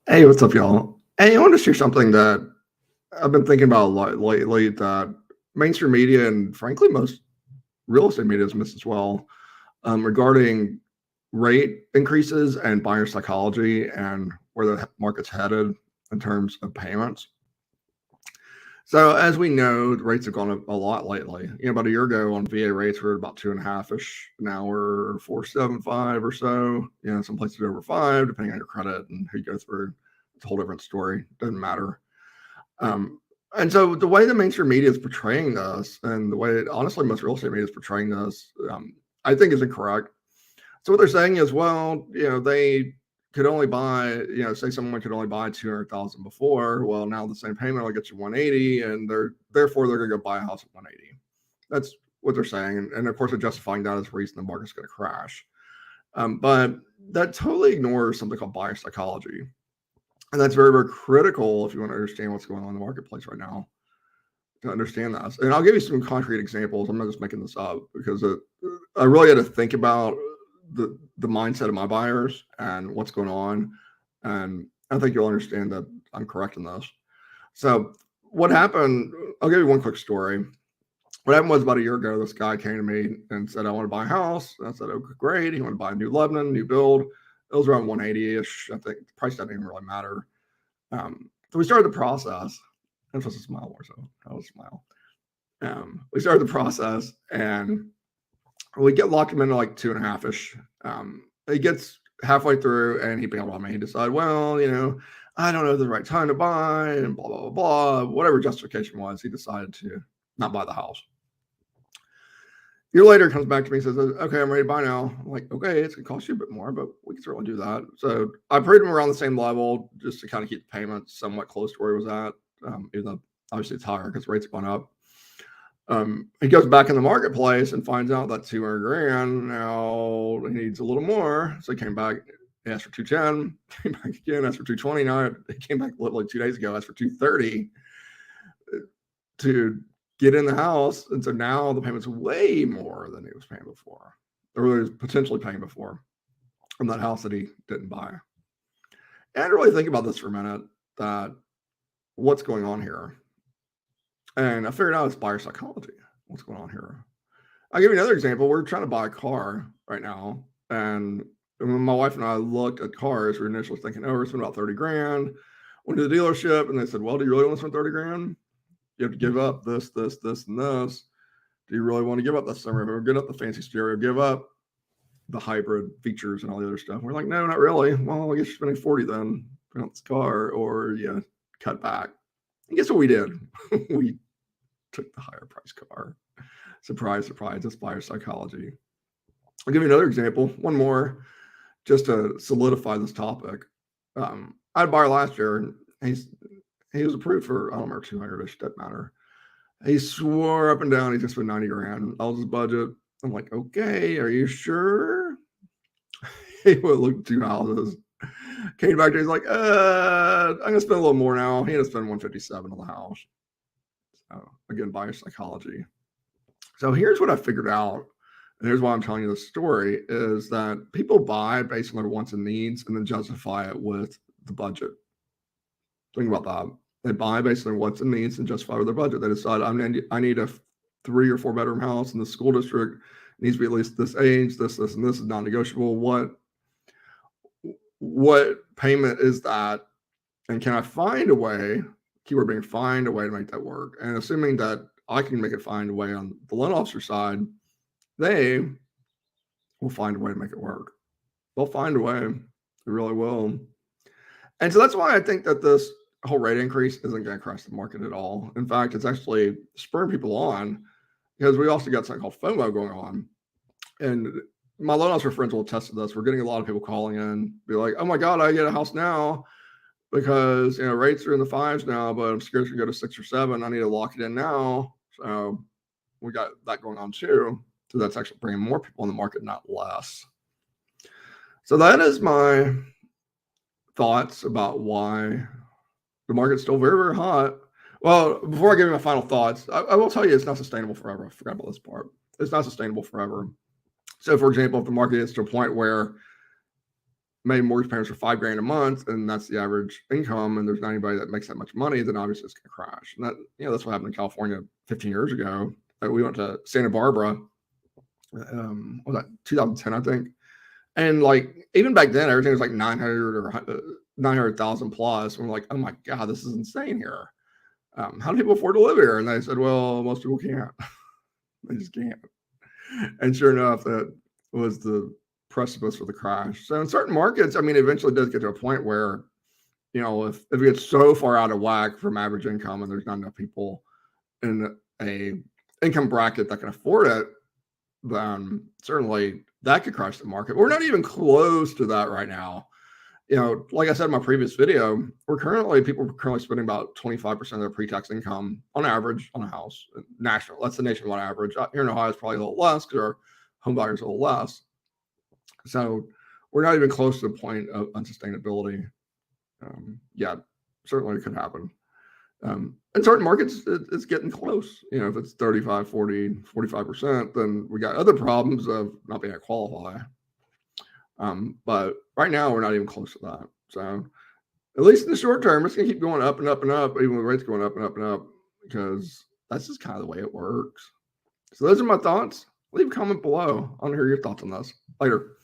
Hey, what's up, y'all? Hey, I want to share something that I've been thinking about a lot lately that mainstream media and frankly most real estate media has missed as well, regarding rate increases and buyer psychology and where the market's headed in terms of payments. So, as we know, the rates have gone up a lot lately. About a year ago on VA rates were about 2.5 ish. Now we're 4.75 or so. Some places are over five, depending on your credit and who you go through. It's a whole different story. Doesn't matter. Um, and so the way the mainstream media is portraying this, and the way, honestly, most real estate media is portraying this, I think is incorrect. So what they're saying is, well, they could only buy, say someone could only buy 200,000 before. Well, now the same payment will get you 180, and therefore they're going to go buy a house at 180. That's what they're saying, and of course they're justifying that as the reason the market's going to crash. But that totally ignores something called buyer psychology. And that's very, very critical if you want to understand what's going on in the marketplace right now, to understand that. And I'll give you some concrete examples. I'm not just making this up because I really had to think about the mindset of my buyers and what's going on. And I think you'll understand that I'm correct in this. So what happened, I'll give you one quick story. What happened was about a year ago, this guy came to me and said, I want to buy a house. And I said, okay, great. He wanted to buy a new Lebanon, new build. It was around 180-ish. I think the price doesn't even really matter. So we started the process. I'm supposed to smile more, so I will smile. We started the process, and we get locked him into like 2.5 ish. He gets halfway through, and he bailed on me. He decided, well, I don't know the right time to buy, and blah blah blah blah. Whatever justification was, he decided to not buy the house. A year later, comes back to me and says, okay, I'm ready to buy now. I'm like, okay, it's going to cost you a bit more, but we can certainly do that. So I paid him around the same level just to kind of keep the payments somewhat close to where he was at, even though obviously it's higher because rates have gone up. He goes back in the marketplace and finds out that 200 grand now he needs a little more. So he came back, he asked for 210, came back again, asked for 220. Now he came back literally 2 days ago, asked for 230 to get in the house. And so now the payment's way more than he was paying before, or he was potentially paying before on that house that he didn't buy. And I had to really think about this for a minute, that what's going on here. And I figured out it's buyer psychology. What's going on here? I'll give you another example. We're trying to buy a car right now. And when my wife and I looked at cars, we were initially thinking, oh, we're spending about 30 grand. Went to the dealership and they said, well, do you really want to spend 30 grand? You have to give up this, this, this, and this. Do you really want to give up the sunroof? Give up the fancy stereo, give up the hybrid features and all the other stuff. We're like, no, not really. Well, I guess you're spending 40 then on this car, or cut back. And guess what we did? We took the higher price car. Surprise, surprise, that's buyer psychology. I'll give you another example, one more, just to solidify this topic. I had a buyer last year, and he was approved for, I don't remember, 200-ish, doesn't matter. He swore up and down he's just spent 90 grand. That was his budget. I'm like, okay, are you sure? He would look at 2 houses. Came back to, he's like, I'm gonna spend a little more now. He had to spend 157 on the house. So again, buyer psychology. So here's what I figured out, and here's why I'm telling you this story, is that people buy based on their wants and needs and then justify it with the budget. Think about that. They buy based on their wants and needs and justify with their budget. They decide, I need a 3 or 4 bedroom house in the school district. It needs to be at least this age, this, and this is non-negotiable. What payment is that? And can I find a way, keyword being find a way to make that work? And assuming that I can make it find a way on the loan officer side, they will find a way to make it work. They'll find a way. They really will. And so that's why I think that this whole rate increase isn't going to crash the market at all. In fact, it's actually spurring people on, because we also got something called FOMO going on. And my loan officer friends will attest to this. We're getting a lot of people calling in, be like, oh my God, I get a house now because rates are in the 5s now, but I'm scared to go to 6 or 7. I need to lock it in now. So we got that going on too. So that's actually bringing more people in the market, not less. So that is my thoughts about why the market's still very, very hot. Well, before I give you my final thoughts, I will tell you it's not sustainable forever. I forgot about this part. It's not sustainable forever. So, for example, if the market gets to a point where maybe mortgage payments are $5,000 a month, and that's the average income, and there's not anybody that makes that much money, then obviously it's going to crash. And that, that's what happened in California 15 years ago. We went to Santa Barbara, what was that, 2010, I think. And like, even back then, everything was like 900 or 900,000 plus. And we're like, oh my God, this is insane here. How do people afford to live here? And they said, well, most people can't. They just can't. And sure enough, that was the precipice for the crash. So in certain markets, I mean, eventually it does get to a point where, if it gets so far out of whack from average income and there's not enough people in a income bracket that can afford it, then certainly that could crash the market. We're not even close to that right now. Like I said in my previous video, people are currently spending about 25% of their pre-tax income on average on a house. National, that's the nationwide average. Here in Ohio, it's probably a little less because our home buyers are a little less. So we're not even close to the point of unsustainability. Yeah, certainly it could happen. In certain markets, it's getting close. If it's 35, 40, 45%, then we got other problems of not being able to qualify. But right now, we're not even close to that. So at least in the short term, it's going to keep going up and up and up, even with rates going up and up and up, because that's just kind of the way it works. So those are my thoughts. Leave a comment below. I want to hear your thoughts on this. Later.